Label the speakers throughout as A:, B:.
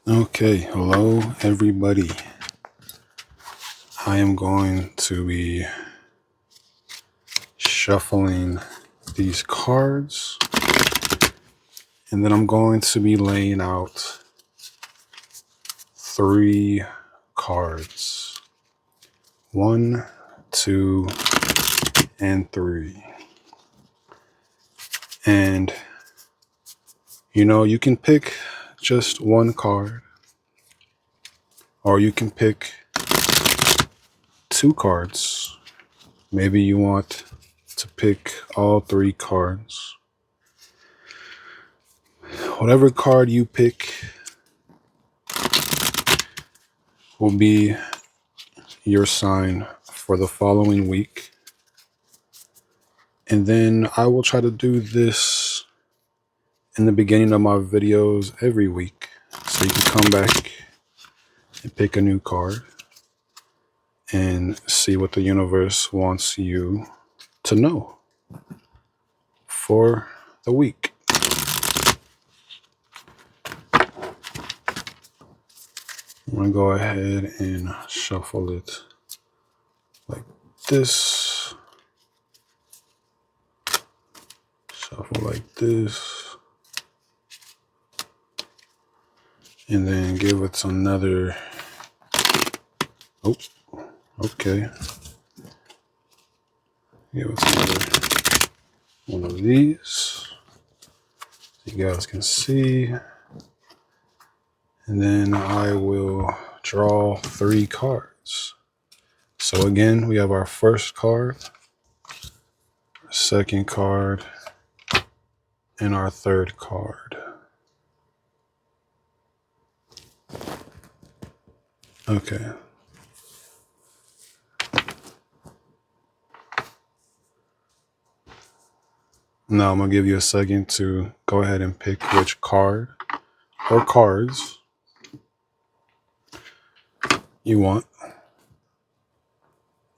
A: Okay, hello everybody. I am going to be shuffling these cards, and then I'm going to be laying out 3 cards. 1, 2, and 3. And you can pick just one card, or you can pick 2 cards. Maybe you want to pick all 3 cards. Whatever card you pick will be your sign for the following week. And then I will try to do this in the beginning of my videos every week. So you can come back and pick a new card and see what the universe wants you to know for the week. I'm going to go ahead and shuffle it like this. Shuffle like this. And then give it another. Oh, okay. Give it another one of these. So you guys can see. And then I will draw 3 cards. So again, we have our first card, our second card, and our third card. Okay. Now I'm going to give you a second to go ahead and pick which card or cards you want.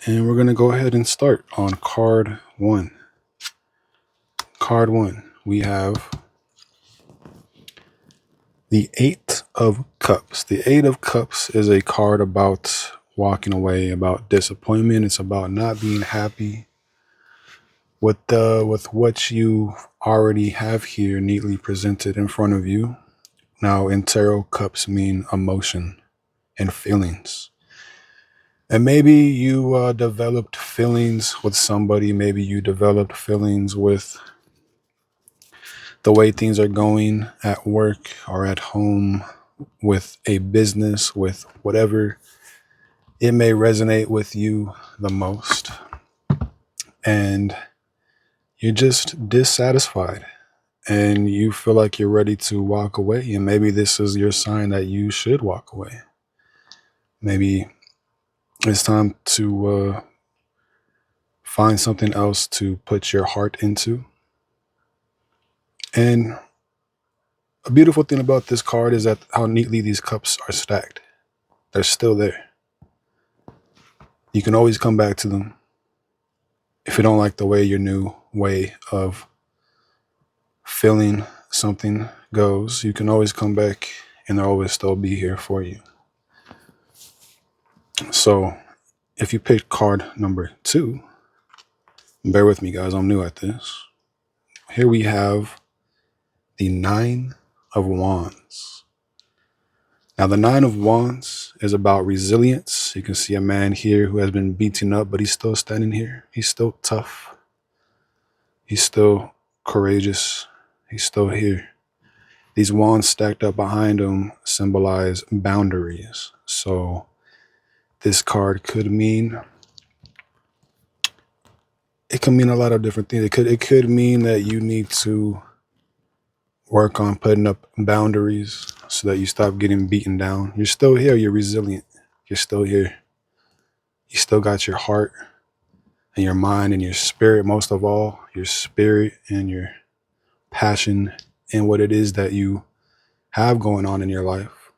A: And we're going to go ahead and start on card 1. Card 1, we have the 8 of Cups. The 8 of Cups is a card about walking away, about disappointment. It's about not being happy with what you already have here neatly presented in front of you. Now, in tarot, cups mean emotion and feelings. And maybe you developed feelings with somebody. Maybe you developed feelings with the way things are going at work or at home, with a business, with whatever it may resonate with you the most. And you're just dissatisfied and you feel like you're ready to walk away. And maybe this is your sign that you should walk away. Maybe it's time to find something else to put your heart into. And a beautiful thing about this card is that how neatly these cups are stacked. They're still there. You can always come back to them. If you don't like the way your new way of feeling something goes, you can always come back and they'll always still be here for you. So if you picked card number 2, bear with me, guys, I'm new at this. Here we have the 9 of Wands. Now, the 9 of Wands is about resilience. You can see a man here who has been beaten up, but he's still standing here. He's still tough. He's still courageous. He's still here. These wands stacked up behind him symbolize boundaries. So this card could mean, it can mean a lot of different things. It could mean that you need to work on putting up boundaries so that you stop getting beaten down. You're still here. You're resilient. You're still here. You still got your heart and your mind and your spirit, most of all, your spirit and your passion in what it is that you have going on in your life.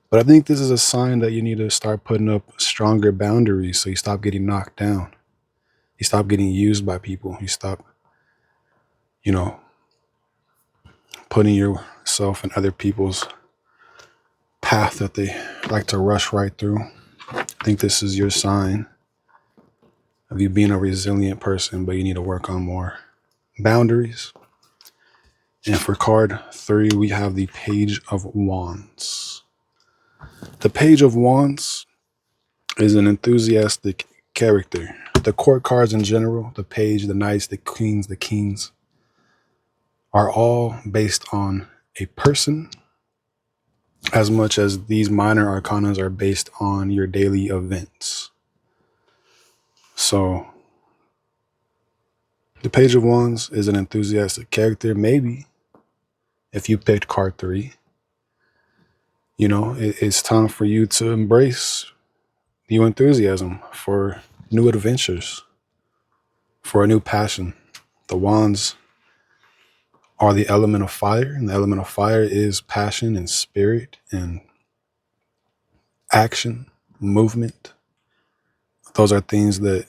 A: But I think this is a sign that you need to start putting up stronger boundaries so you stop getting knocked down. You stop getting used by people. You stop, putting yourself in other people's path that they like to rush right through. I think this is your sign of you being a resilient person, but you need to work on more boundaries. And for card 3, we have the Page of Wands. The Page of Wands is an enthusiastic character. The court cards in general, the page, the knights, the queens, the kings, are all based on a person, as much as these minor arcanas are based on your daily events. So the Page of Wands is an enthusiastic character. Maybe if you picked card 3, it's time for you to embrace new enthusiasm for new adventures, for a new passion. The wands are the element of fire, and the element of fire is passion and spirit and action, movement. Those are things that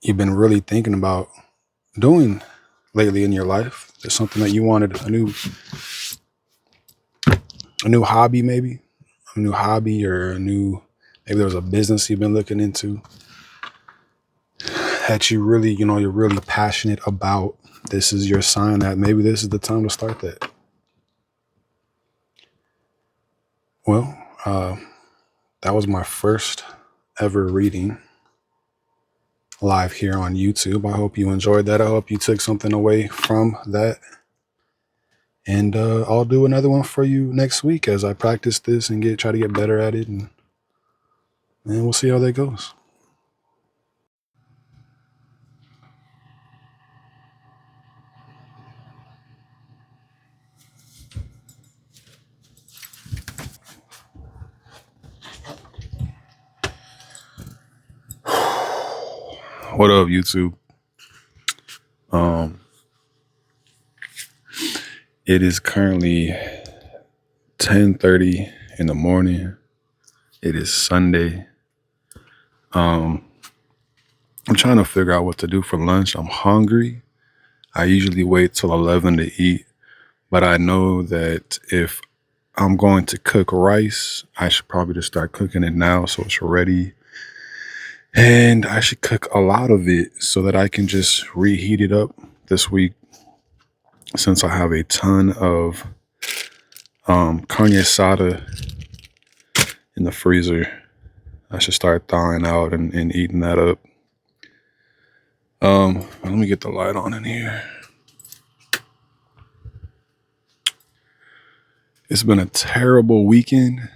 A: you've been really thinking about doing lately in your life. There's something that you wanted, a new hobby, maybe a new hobby, or maybe there was a business you've been looking into that you really, you're really passionate about. This is your sign that maybe this is the time to start that. Well, that was my first ever reading live here on YouTube. I hope you enjoyed that. I hope you took something away from that. And I'll do another one for you next week as I practice this and try to get better at it. And we'll see how that goes. What up, YouTube? It is currently 10:30 in the morning. It is Sunday. I'm trying to figure out what to do for lunch. I'm hungry. I usually wait till 11 to eat, but I know that if I'm going to cook rice, I should probably just start cooking it now so it's ready. And I should cook a lot of it so that I can just reheat it up this week, since I have a ton of carne asada in the freezer. I should start thawing out and eating that up. Let me get the light on in here. It's been a terrible weekend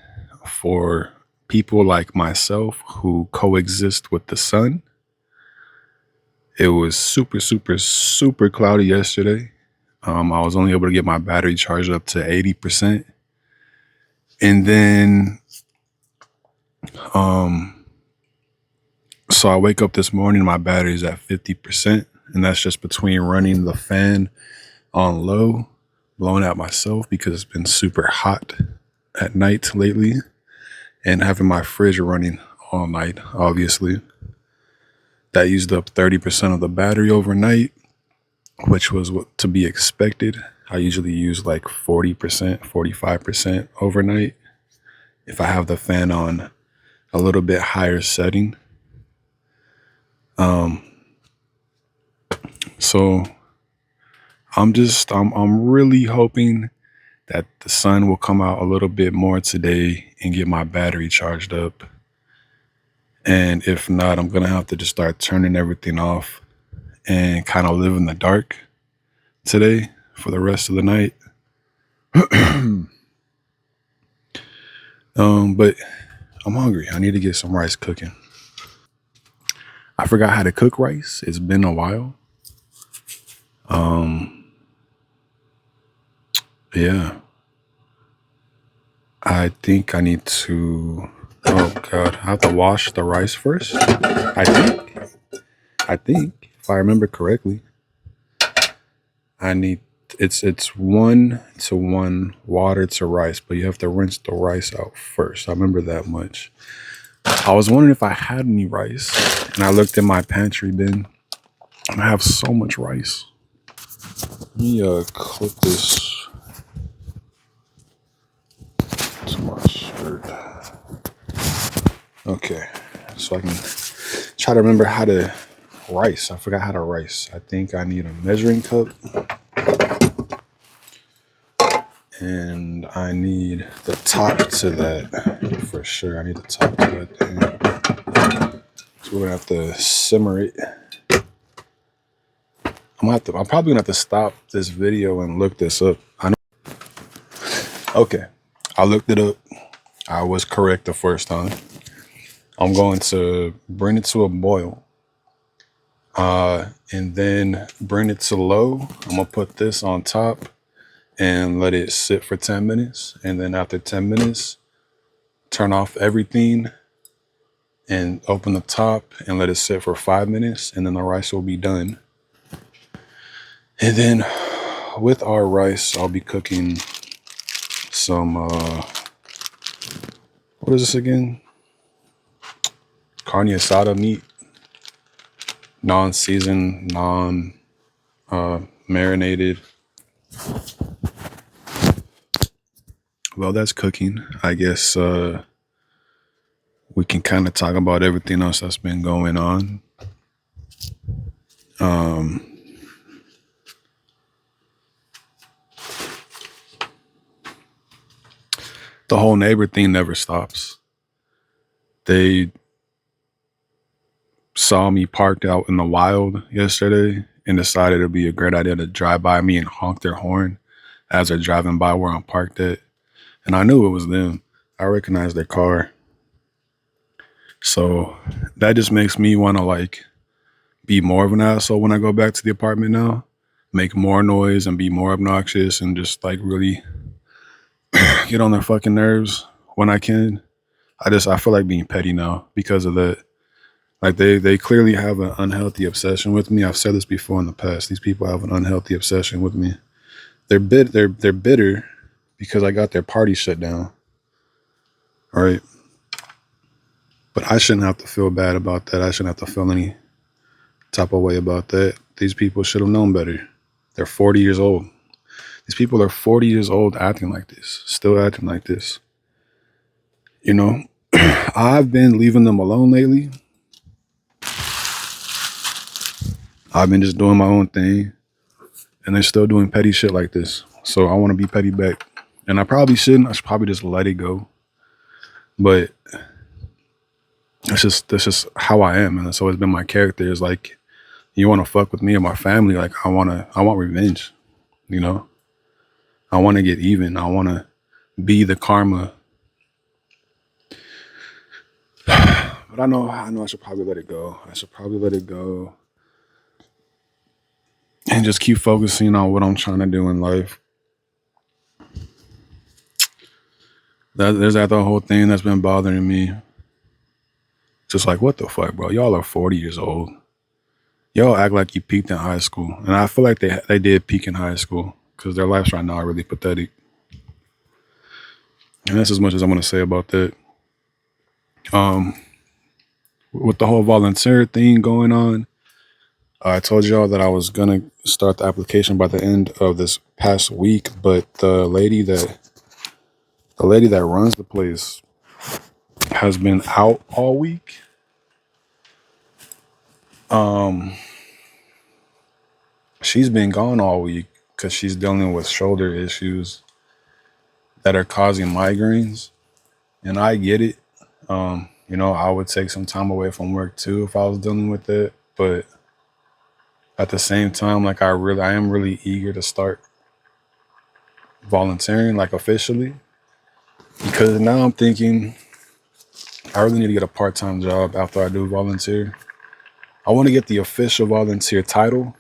A: for people like myself who coexist with the sun. It was super, super, super cloudy yesterday. I was only able to get my battery charged up to 80%. And then, so I wake up this morning, my battery's at 50%. And that's just between running the fan on low, blowing out myself because it's been super hot at night lately, and having my fridge running all night, obviously. That used up 30% of the battery overnight, which was what to be expected. I usually use like 40%, 45% overnight if I have the fan on a little bit higher setting. So I'm really hoping that the sun will come out a little bit more today and get my battery charged up. And if not, I'm going to have to just start turning everything off and kind of live in the dark today for the rest of the night. But I'm hungry. I need to get some rice cooking. I forgot how to cook rice. It's been a while. Yeah. I think I need to, oh God, I have to wash the rice first. I think, if I remember correctly, it's 1-to-1 water to rice, but you have to rinse the rice out first. I remember that much. I was wondering if I had any rice, and I looked in my pantry bin, and I have so much rice. Let me clip this to Okay, so I can try to remember how to rice. I forgot how to rice. I think I need a measuring cup and I need the top to that for sure. I need the top to that thing. So we're gonna have to simmer it. I'm probably gonna have to stop this video and look this up. I know. Okay, I looked it up. I was correct the first time. I'm going to bring it to a boil. And then bring it to low. I'm gonna put this on top and let it sit for 10 minutes. And then after 10 minutes, turn off everything and open the top and let it sit for 5 minutes. And then the rice will be done. And then with our rice, I'll be cooking some, what is this again? Carne asada meat, non-seasoned, marinated. Well, that's cooking. I guess we can kind of talk about everything else that's been going on. The whole neighbor thing never stops. They saw me parked out in the wild yesterday and decided it'd be a great idea to drive by me and honk their horn as they're driving by where I'm parked at. And I knew it was them. I recognized their car. So that just makes me want to like be more of an asshole when I go back to the apartment now, make more noise and be more obnoxious and just like really get on their fucking nerves when I can. I feel like being petty now because of that. Like they clearly have an unhealthy obsession with me. I've said this before in the past. These people have an unhealthy obsession with me. They're bitter because I got their party shut down. All right. But I shouldn't have to feel bad about that. I shouldn't have to feel any type of way about that. These people should have known better. They're 40 years old. These people are 40 years old acting like this, still acting like this. You know, I've been leaving them alone lately. I've been just doing my own thing, and they're still doing petty shit like this. So I want to be petty back. And I probably shouldn't. I should probably just let it go. But that's just how I am, and that's always been my character. Is like, you want to fuck with me and my family, like I want revenge. You know, I want to get even. I want to be the karma. But I know I should probably let it go. I should probably let it go and just keep focusing on what I'm trying to do in life. There's that the whole thing that's been bothering me. Just like, what the fuck, bro? Y'all are 40 years old. Y'all act like you peaked in high school. And I feel like they did peak in high school because their lives right now are really pathetic. And that's as much as I'm going to say about that. With the whole volunteer thing going on, I told y'all that I was going to start the application by the end of this past week. But the lady that runs the place has been out all week. She's been gone all week because she's dealing with shoulder issues that are causing migraines. And I get it. You know, I would take some time away from work too if I was dealing with it. But at the same time, like I am really eager to start volunteering, like officially. Because now I'm thinking I really need to get a part-time job after I do volunteer. I want to get the official volunteer title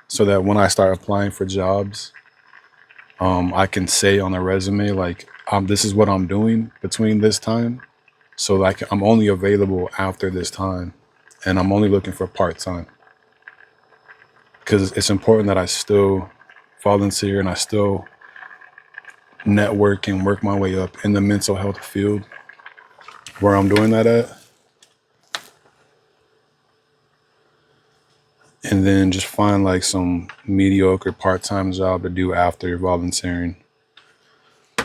A: so that when I start applying for jobs, I can say on the resume, like, this is what I'm doing between this time. So like I'm only available after this time and I'm only looking for part-time. Because it's important that I still volunteer and I still network and work my way up in the mental health field where I'm doing that at. And then just find like some mediocre part-time job to do after volunteering.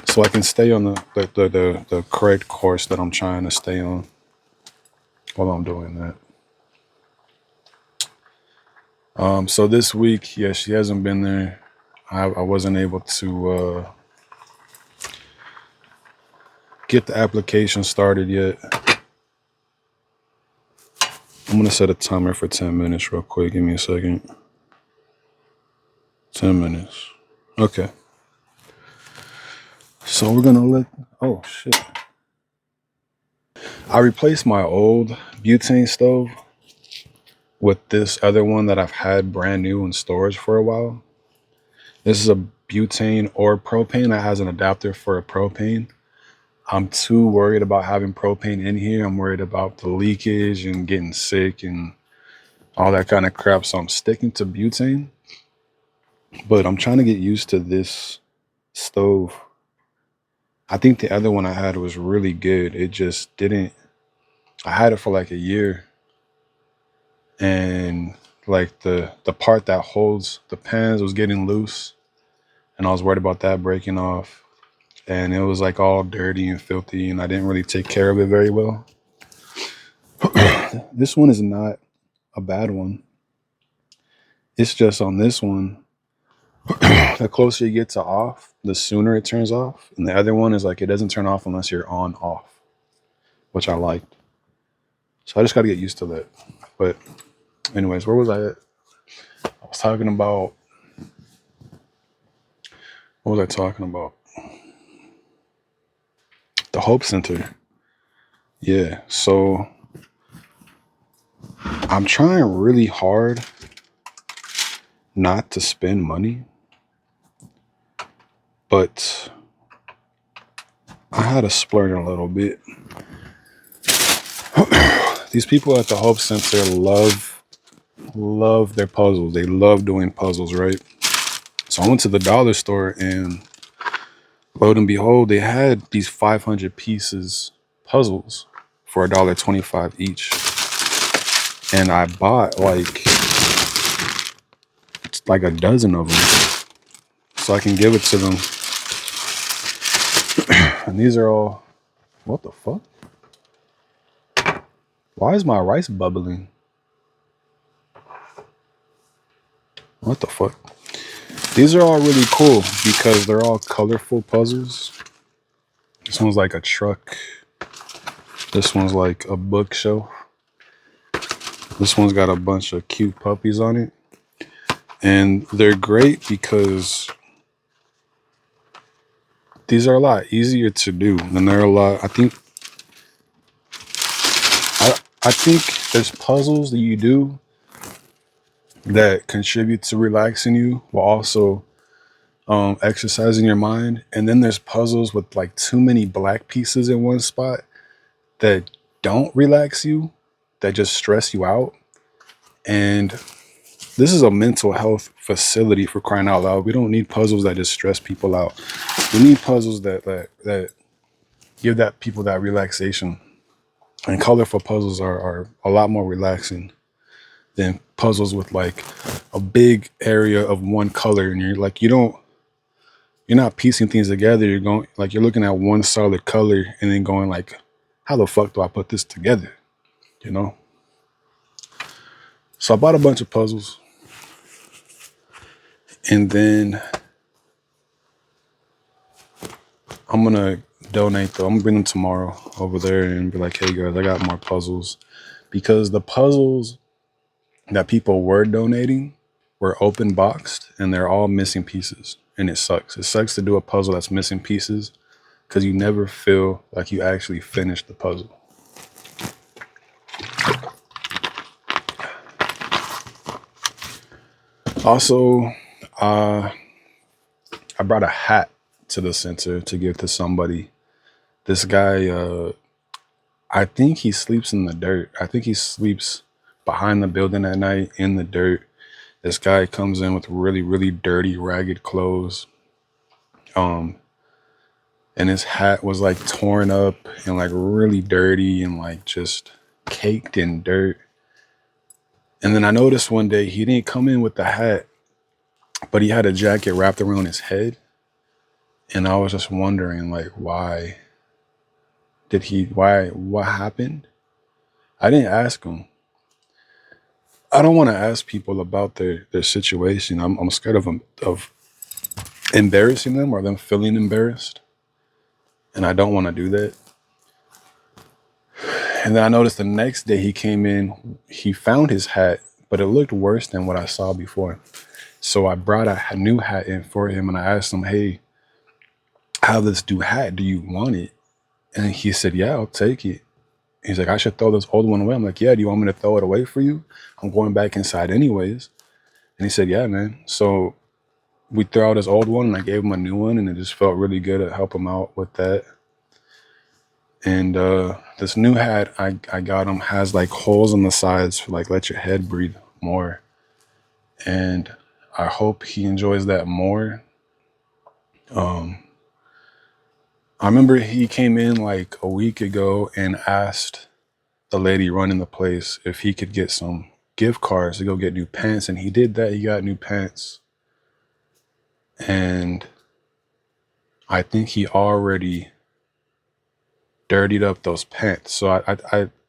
A: So I can stay on the correct course that I'm trying to stay on. while I'm doing that. So this week, yeah, she hasn't been there. I wasn't able to get the application started yet. I'm gonna set a timer for 10 minutes real quick. Give me a second. 10 minutes. Okay. So we're gonna oh shit. I replaced my old butane stove with this other one that I've had brand new in storage for a while. This is a butane or propane that has an adapter for a propane. I'm too worried about having propane in here. I'm worried about the leakage and getting sick and all that kind of crap. So I'm sticking to butane. But I'm trying to get used to this stove. I think the other one I had was really good. It just didn't. I had it for like a year. And like the part that holds the pans was getting loose. And I was worried about that breaking off. And it was like all dirty and filthy. And I didn't really take care of it very well. This one is not a bad one. It's just on this one, the closer you get to off, the sooner it turns off. And the other one is like it doesn't turn off unless you're on off, which I liked. So I just got to get used to that. But anyways, where was I at? I was talking about, what was I talking about? The Hope Center. Yeah, so I'm trying really hard not to spend money, but I had to splurge a little bit. These people at the Hope Center love their puzzles. They love doing puzzles, right? So I went to the dollar store and lo and behold, they had these 500 pieces puzzles for $1.25 each. And I bought like a dozen of them so I can give it to them. And these are all, what the fuck? Why is my rice bubbling? What the fuck? These are all really cool because they're all colorful puzzles. This one's like a truck. This one's like a bookshelf. This one's got a bunch of cute puppies on it. And they're great because these are a lot easier to do. And they're a lot, I think there's puzzles that you do that contribute to relaxing you while also exercising your mind. And then there's puzzles with like too many black pieces in one spot that don't relax you, that just stress you out. And this is a mental health facility, for crying out loud. We don't need puzzles that just stress people out. We need puzzles that give that people that relaxation. And colorful puzzles are a lot more relaxing than puzzles with like a big area of one color. And you're like, you're not piecing things together. You're going like, you're looking at one solid color and then going like, how the fuck do I put this together? You know? So I bought a bunch of puzzles. And then I'm going to donate them. I'm going to bring them tomorrow over there and be like, hey guys, I got more puzzles. Because the puzzles that people were donating were open boxed and they're all missing pieces. And it sucks. It sucks to do a puzzle that's missing pieces because you never feel like you actually finished the puzzle. Also, I brought a hat to the center to give to somebody. This guy, I think he sleeps in the dirt. I think he sleeps behind the building at night in the dirt. This guy comes in with really, really dirty, ragged clothes. And his hat was like torn up and like really dirty and like just caked in dirt. And then I noticed one day he didn't come in with the hat, but he had a jacket wrapped around his head. And I was just wondering like, what happened? I didn't ask him. I don't want to ask people about their situation. I'm scared of embarrassing them or them feeling embarrassed, and I don't want to do that. And then I noticed the next day he came in, he found his hat, but it looked worse than what I saw before. So I brought a new hat in for him, and I asked him, "Hey, I have this new hat. Do you want it?" And he said, "Yeah, I'll take it." He's like, "I should throw this old one away." I'm like, "Yeah, do you want me to throw it away for you? I'm going back inside anyways." And he said, "Yeah, man." So we threw out his old one and I gave him a new one, and it just felt really good to help him out with that. And this new hat I got him has like holes on the sides for like let your head breathe more. And I hope he enjoys that more. I remember he came in like a week ago and asked the lady running the place if he could get some gift cards to go get new pants, and he did that. He got new pants, and I think he already dirtied up those pants. So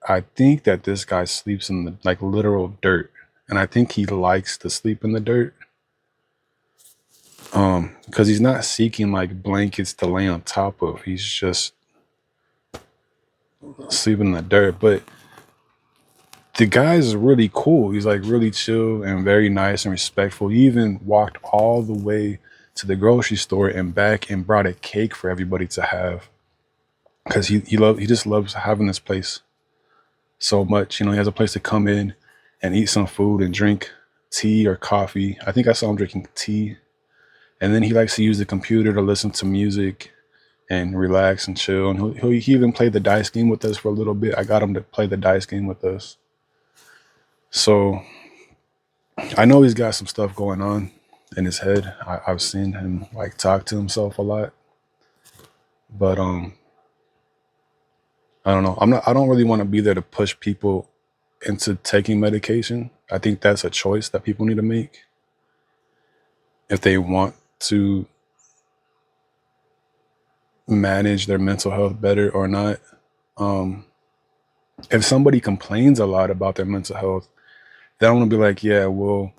A: I think that this guy sleeps in the like literal dirt, and I think he likes to sleep in the dirt. Because he's not seeking like blankets to lay on top of. He's just sleeping in the dirt. But the guy's really cool. He's like really chill and very nice and respectful. He even walked all the way to the grocery store and back and brought a cake for everybody to have. Because he just loves having this place so much. You know, he has a place to come in and eat some food and drink tea or coffee. I think I saw him drinking tea. And then he likes to use the computer to listen to music and relax and chill. And he even played the dice game with us for a little bit. I got him to play the dice game with us. So I know he's got some stuff going on in his head. I've seen him like talk to himself a lot. But I don't know. I don't really want to be there to push people into taking medication. I think that's a choice that people need to make if they want to manage their mental health better or not. If somebody complains a lot about their mental health, then I'm gonna be like, yeah, well,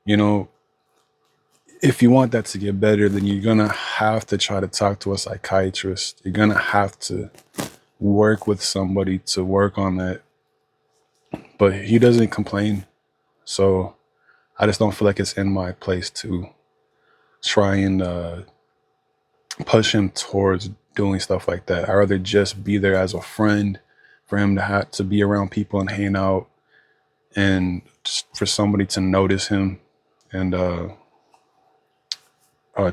A: you know, if you want that to get better, then you're gonna have to try to talk to a psychiatrist. You're gonna have to work with somebody to work on that. But he doesn't complain, so I just don't feel like it's in my place to try and push him towards doing stuff like that. I'd rather just be there as a friend for him to have to be around people and hang out, and just for somebody to notice him and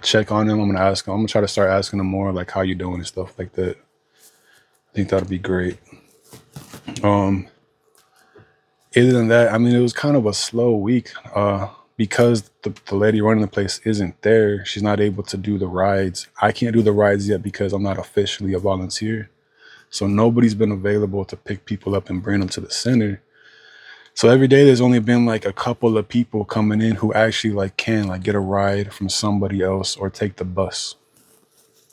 A: check on him. I'm gonna ask him. I'm gonna try to start asking him more, like how you doing and stuff like that. I think that'll be great. Other than that, I mean, it was kind of a slow week because the lady running the place isn't there. She's not able to do the rides. I can't do the rides yet because I'm not officially a volunteer. So nobody's been available to pick people up and bring them to the center. So every day there's only been like a couple of people coming in who actually like can like get a ride from somebody else or take the bus.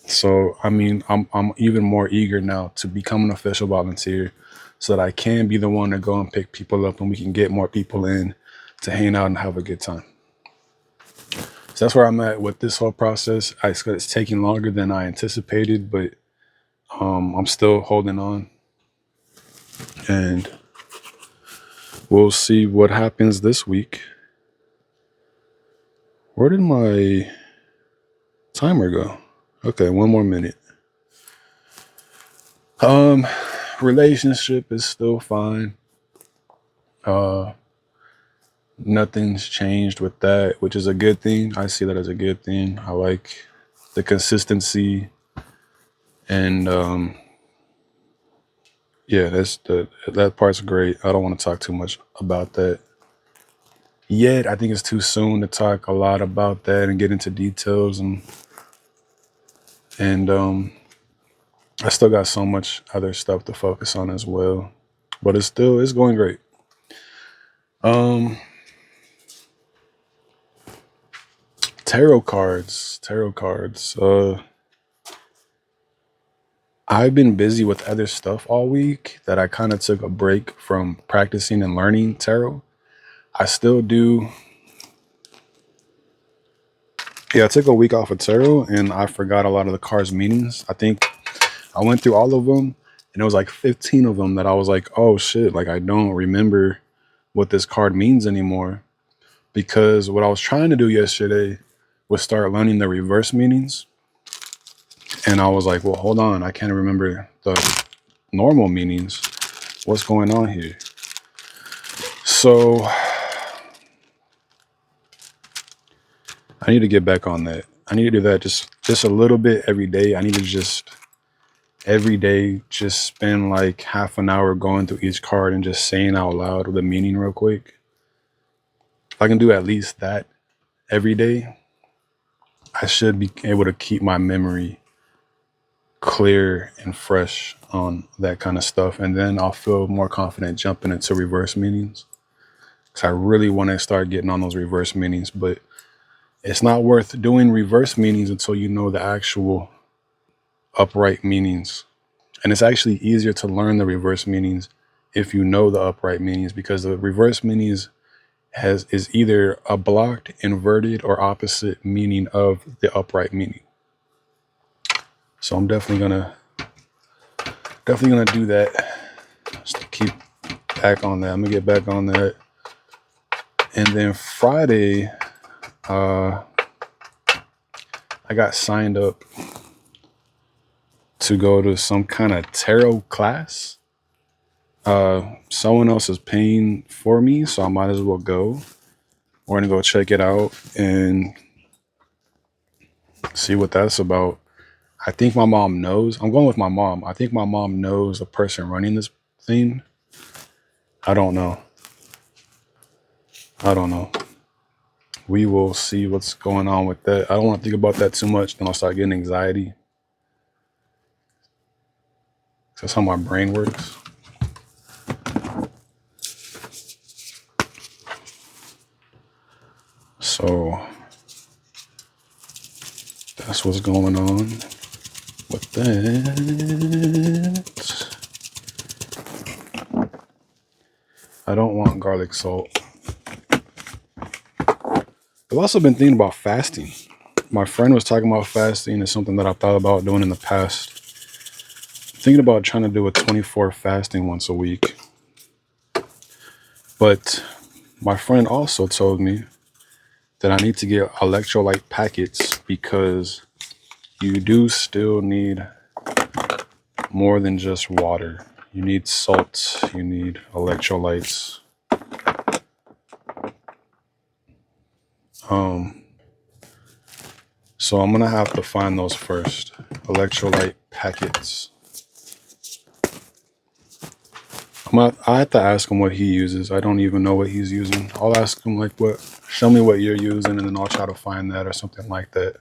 A: So I mean, I'm even more eager now to become an official volunteer so that I can be the one to go and pick people up and we can get more people in to hang out and have a good time. So that's where I'm at with this whole process. It's taking longer than I anticipated, but I'm still holding on, and we'll see what happens this week. Where did my timer go? Okay, one more minute. Relationship is still fine. Nothing's changed with that, which is a good thing. I see that as a good thing. I like the consistency, and yeah, that part's great. I don't want to talk too much about that yet. I think it's too soon to talk a lot about that and get into details, and I still got so much other stuff to focus on as well. But it's going great. Tarot cards. I've been busy with other stuff all week that I kind of took a break from practicing and learning tarot. I still do. Yeah, I took a week off of tarot and I forgot a lot of the cards' meanings. I think I went through all of them and it was like 15 of them that I was like, oh shit, like I don't remember what this card means anymore. Because what I was trying to do yesterday was start learning the reverse meanings. And I was like, well, hold on, I can't remember the normal meanings. What's going on here? So I need to get back on that. I need to do that just a little bit every day. I need to just every day just spend like half an hour going through each card and just saying out loud the meaning real quick. If I can do at least that every day, I should be able to keep my memory clear and fresh on that kind of stuff. And then I'll feel more confident jumping into reverse meanings. Because I really want to start getting on those reverse meanings. But it's not worth doing reverse meanings until you know the actual upright meanings. And it's actually easier to learn the reverse meanings if you know the upright meanings, because the reverse meanings is either a blocked, inverted, or opposite meaning of the upright meaning. So I'm definitely gonna do that just to keep back on that. I'm gonna get back on that. And then Friday, I got signed up to go to some kind of tarot class. Someone else is paying for me, so I might as well go. We're gonna go check it out and see what that's about. I think my mom knows. I'm going with my mom. I think my mom knows the person running this thing. I don't know. We will see what's going on with that. I don't want to think about that too much. Then I'll start getting anxiety. That's how my brain works. So that's what's going on with that. I don't want garlic salt. I've also been thinking about fasting. My friend was talking about fasting. It's something that I thought about doing in the past. Thinking about trying to do a 24 fasting once a week. But my friend also told me that I need to get electrolyte packets because you do still need more than just water. You need salt, you need electrolytes. So I'm gonna have to find those first. Electrolyte packets. I have to ask him what he uses. I don't even know what he's using. I'll ask him like, show me what you're using, and then I'll try to find that or something like that.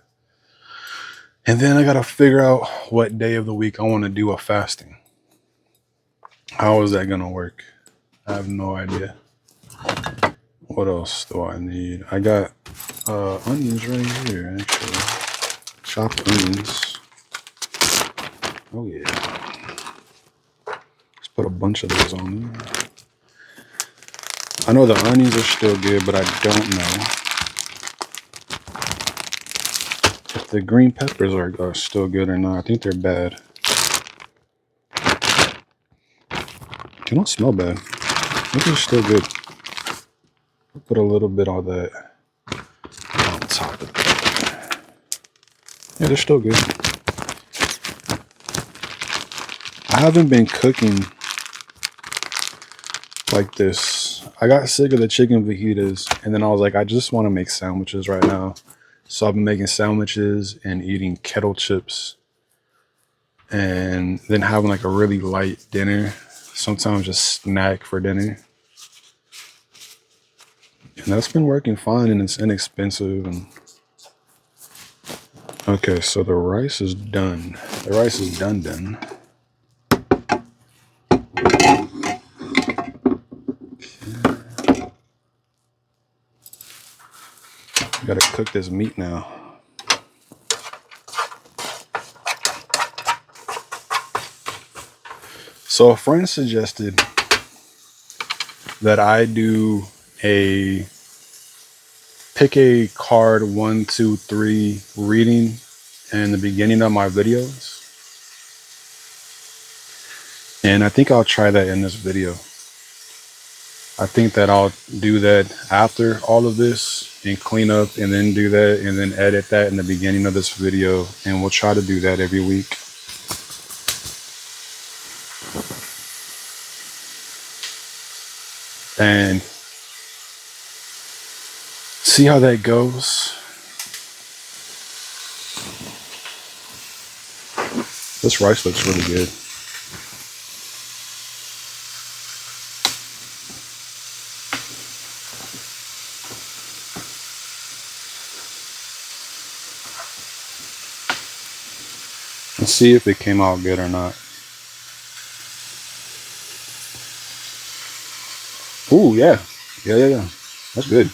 A: And then I gotta figure out what day of the week I want to do a fasting. How is that gonna work? I have no idea. What else do I need? I got onions right here, actually. Chopped onions. Oh yeah. Let's put a bunch of those on there. I know the onions are still good, but I don't know if the green peppers are still good or not. I think they're bad. They don't smell bad. I think they're still good. I'll put a little bit of that on top of it. Yeah, they're still good. I haven't been cooking like this. I got sick of the chicken fajitas, and then I was like, I just want to make sandwiches right now. So I've been making sandwiches and eating kettle chips, and then having like a really light dinner. Sometimes just snack for dinner. And that's been working fine, and it's inexpensive. And okay, so the rice is done. The rice is done. Gotta cook this meat now. So a friend suggested that I do a pick a card 1, 2, 3 reading in the beginning of my videos. And I think I'll try that in this video. I think that I'll do that after all of this and clean up and then do that and then edit that in the beginning of this video. And we'll try to do that every week. And see how that goes. This rice looks really good. Let's see if it came out good or not. Ooh, yeah. Yeah. That's good.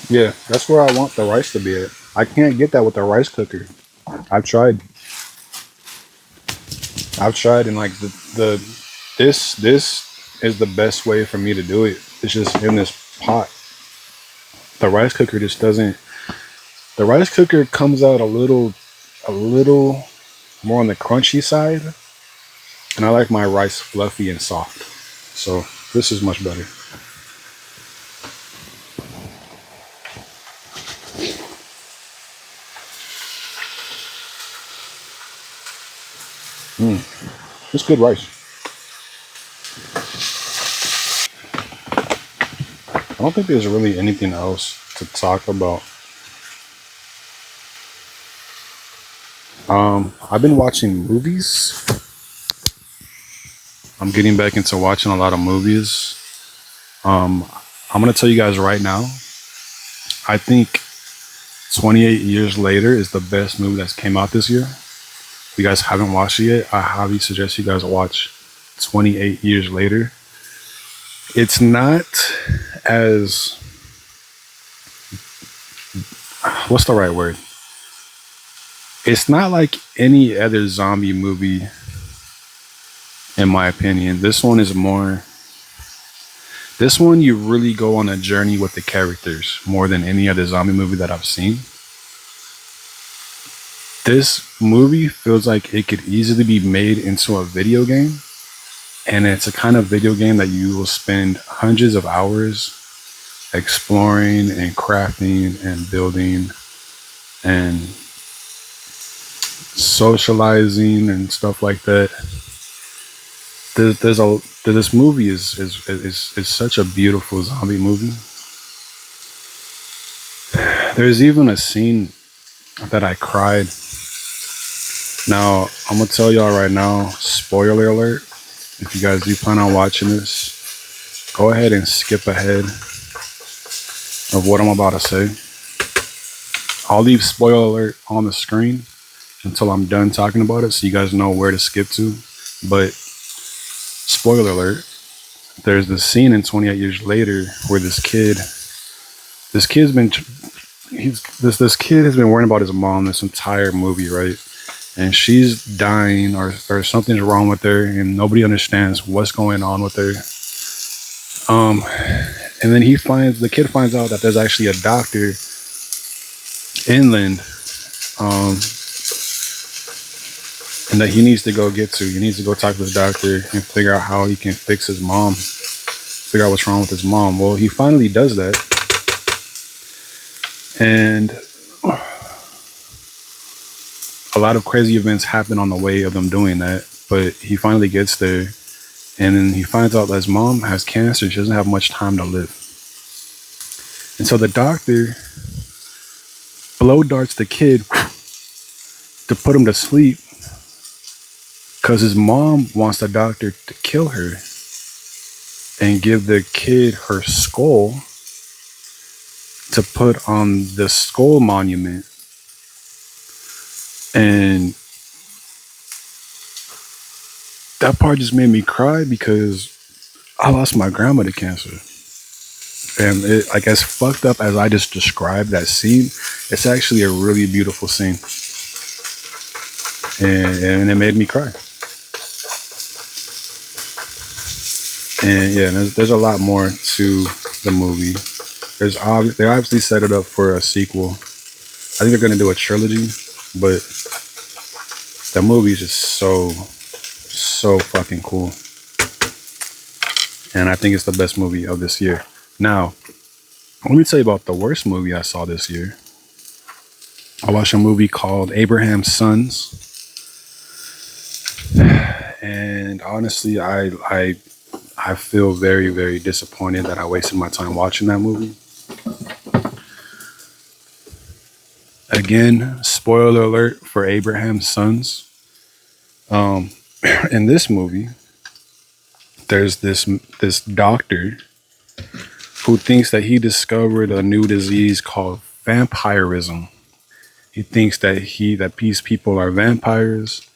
A: Yeah, that's where I want the rice to be at. I can't get that with the rice cooker. I've tried and like this is the best way for me to do it. It's just in this pot. The rice cooker just doesn't. The rice cooker comes out a little more on the crunchy side, and I like my rice fluffy and soft. So this is much better. It's good rice. I don't think there's really anything else to talk about. I've been watching movies. I'm getting back into watching a lot of movies. I'm gonna tell you guys right now, I think 28 Years Later is the best movie that's came out this year. If you guys haven't watched it yet, I highly suggest you guys watch 28 Years Later. It's not as, what's the right word? It's not like any other zombie movie, in my opinion. This one is more, this one you really go on a journey with the characters more than any other zombie movie that I've seen. This movie feels like it could easily be made into a video game. And it's a kind of video game that you will spend hundreds of hours exploring and crafting and building and socializing and stuff like that. This movie is such a beautiful zombie movie. There's even a scene that I cried. Now I'm gonna tell y'all right now, spoiler alert. If you guys do plan on watching this, go ahead and skip ahead of what I'm about to say. I'll leave spoiler alert on the screen until I'm done talking about it, so you guys know where to skip to. But spoiler alert, there's this scene in 28 Years Later where this kid has been worrying about his mom this entire movie, right? And she's dying or something's wrong with her and nobody understands what's going on with her. And then the kid finds out that there's actually a doctor inland, and that he needs to go get to. He needs to go talk to this doctor and figure out how he can fix his mom, figure out what's wrong with his mom. Well, he finally does that. And a lot of crazy events happen on the way of them doing that, but he finally gets there, and then he finds out that his mom has cancer. She doesn't have much time to live. And so the doctor blow darts the kid to put him to sleep because his mom wants the doctor to kill her and give the kid her skull to put on the skull monument. And that part just made me cry because I lost my grandma to cancer. And it, like, as fucked up as I just described that scene, it's actually a really beautiful scene. and it made me cry. And yeah, there's a lot more to the movie. They obviously set it up for a sequel. I think they're gonna do a trilogy, but the movie is just so fucking cool. And I think it's the best movie of this year. Now, let me tell you about the worst movie I saw this year. I watched a movie called Abraham's Sons. And honestly, I feel very, very disappointed that I wasted my time watching that movie. Again, spoiler alert for Abraham's Sons. In this movie, there's this doctor who thinks that he discovered a new disease called vampirism. He thinks that these people are vampires,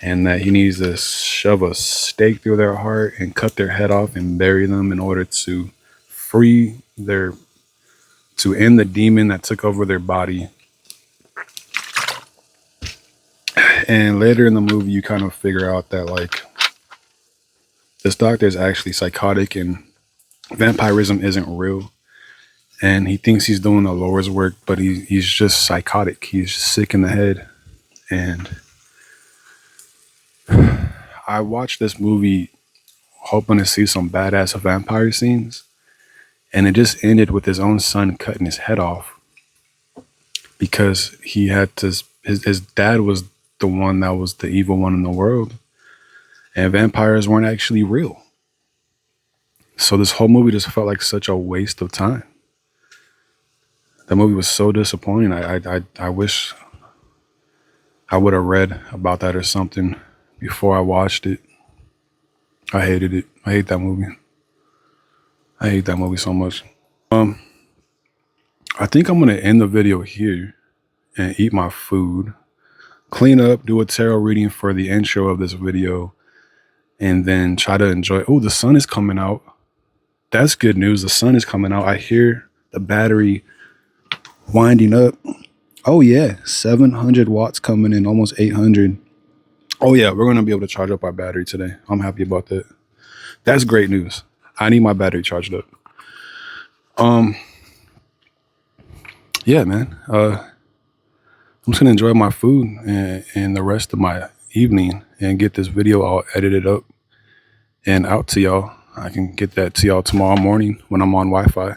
A: and that he needs to shove a stake through their heart and cut their head off and bury them in order to end the demon that took over their body. And later in the movie, you kind of figure out that like this doctor is actually psychotic and vampirism isn't real. And he thinks he's doing the Lord's work, but he's just psychotic. He's just sick in the head. And I watched this movie hoping to see some badass vampire scenes, and it just ended with his own son cutting his head off because he had to. His dad was the one that was the evil one in the world, and vampires weren't actually real. So this whole movie just felt like such a waste of time. The movie was so disappointing. I wish I would have read about that or something before I watched it. I hated it. I hate that movie. I hate that movie so much. I think I'm gonna end the video here and eat my food, clean up, do a tarot reading for the intro of this video, and then try to enjoy. Oh, the sun is coming out. That's good news. The sun is coming out. I hear the battery winding up. Oh yeah, 700 watts coming in, almost 800. Oh yeah, we're gonna be able to charge up our battery today. I'm happy about that. That's great news. I need my battery charged up. Yeah, man. I'm just gonna enjoy my food and the rest of my evening and get this video all edited up and out to y'all. I can get that to y'all tomorrow morning when I'm on Wi-Fi.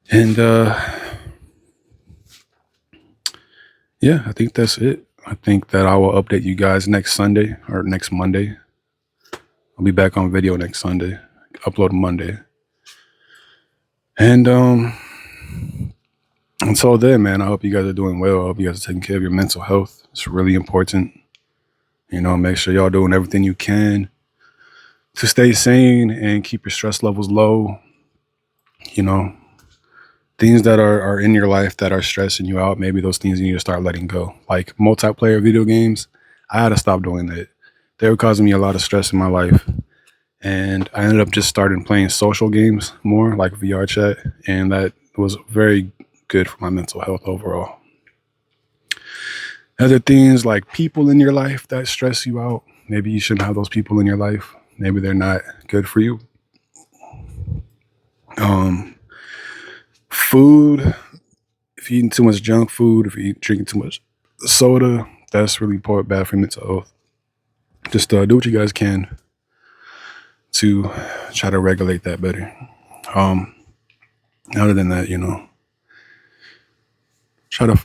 A: And yeah, I think that's it. I think that I will update you guys next Sunday or next Monday. I'll be back on video next Sunday. Upload Monday. And until then, man, I hope you guys are doing well. I hope you guys are taking care of your mental health. It's really important. You know, make sure y'all doing everything you can to stay sane and keep your stress levels low. You know, things that are in your life that are stressing you out, maybe those things you need to start letting go. Like multiplayer video games, I had to stop doing that. They were causing me a lot of stress in my life. And I ended up just starting playing social games more, like VR chat. And that was very good for my mental health overall. Other things like people in your life that stress you out, maybe you shouldn't have those people in your life. Maybe they're not good for you. Food, if you're eating too much junk food, if you're drinking too much soda, that's really bad for your mental health. Just do what you guys can to try to regulate that better. Other than that, you know, other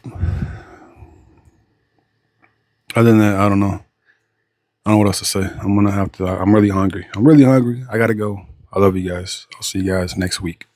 A: than that, I don't know what else to say. I'm really hungry. I gotta go. I love you guys. I'll see you guys next week.